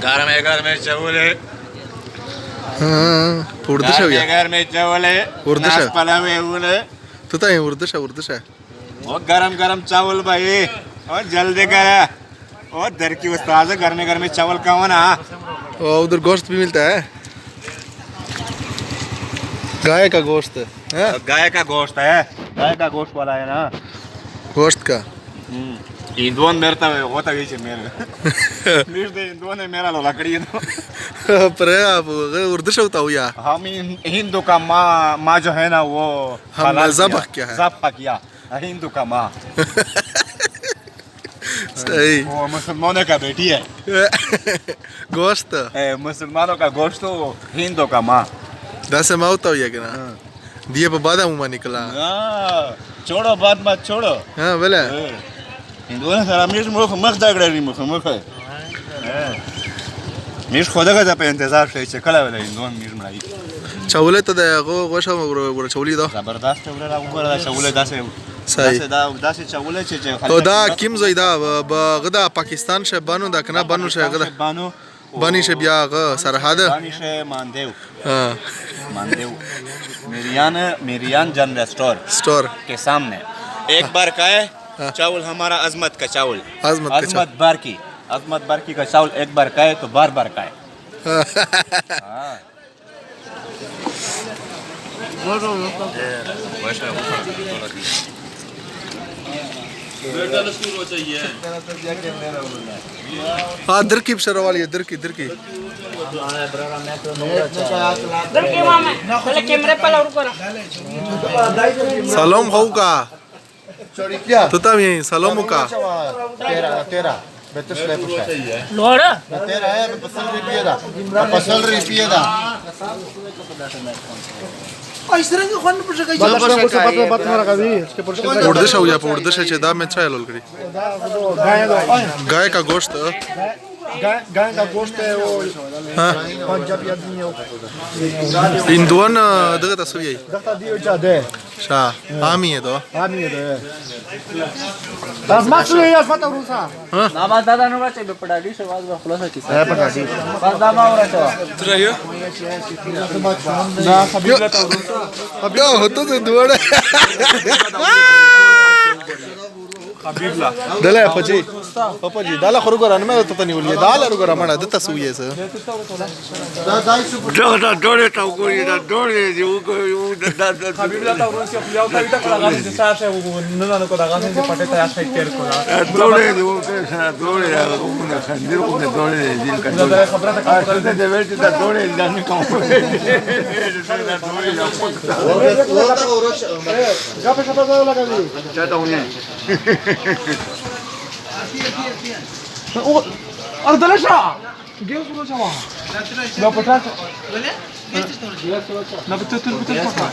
घर में चावल है। घर में चावल है। तू तो उर्दश है। और गरम चावल भाई और जल्दी कर। और दर की उस्ताद है, घर में चावल का होना। और उधर गोश्त भी मिलता है, गाय का गोश्त है। गाय का गोश्त है, गाय का गोश्त वाला है ना, गोश्त का। इंदोन मेरता है होता है मेरे नीर दे इंदोन है मेरा लो लकड़ी तो पर आप उर्दश होता हो या हम हिंदू का माँ जो है ना वो हम ज़ब्ह किया है, ज़ब्ह किया हिंदू का माँ। सही। वो मुसलमानों का बेटी है। गोश्त मुसलमानों का गोश्त तो हिंदू का माँ। दस में होता हो या कि ना दिए पर बादा मुँह निकला। छोड़ो बात मत छोड़ो। हाँ बोले हिंदुओं ने सारा मिर्च मुख मख जागड़ा नहीं मुख है मिर्च खोदा का जब इंतजार से कला वाला हिंदुओं मिर्च मलाई चावले तो दे गोशा में चावली दो जबरदस्त है उधर ऊपर दा चावले सही दासे चावले चे तो दा किम ज़इदा बगदा पाकिस्तान से बानू दा कना बानू से गदा बानो बानी से बिया सरहद बानी से मानदेव हाँ मेरियान जनरल स्टोर के सामने एक बार का है चावल हमारा अजमत का चावल अजमत बार की का चावल एक बार का है तो बार का है। हाँ दरकी बशर वाली है दरकी सलाम होगा तो तब यही सलाम का तेरा लोड़ा तेरा है पसल रिपिएदा उर्दश हो या उर्दश है चेदा में चाय लोल करी गाय का गोश्त गाय का गोश्त है वो पंजाबी आदमी है इंदुआन दगा तस्वीर यही दगा दियो चाहे शाह आमी है तो बस मत सुनिए यार फटा रूसा हाँ ना बात दादा नुरा चाहिए पटाडी से बात का खुलासा किसा है पटाडी बस दामा हो रहा था तो रहियो ना कबीला तो रूसा अब क्या होता है दुआरे कबीला दले पपजी दाला खरुगो रान में तो नहीं बोलिए दाला रुगो रामना दत्ता सुये से दादा डोरे तो कोई ना डोरे जो कबीला तो रूसा खुलाओ का इतना कला गाने जैसा है वो नन्ना को दागा से पटे तैयार से केयर को डोरे जो डोरे उन्हें खंजर उन्हें डोरे दिल का दादा खबर तक करते देवे तो डोरे जाने का डोरे जा पे शब्द लगा दी चाहता हूं और दलशा गेस सुरो छवा ना पता बोले गेस सुरो ना पता तू पता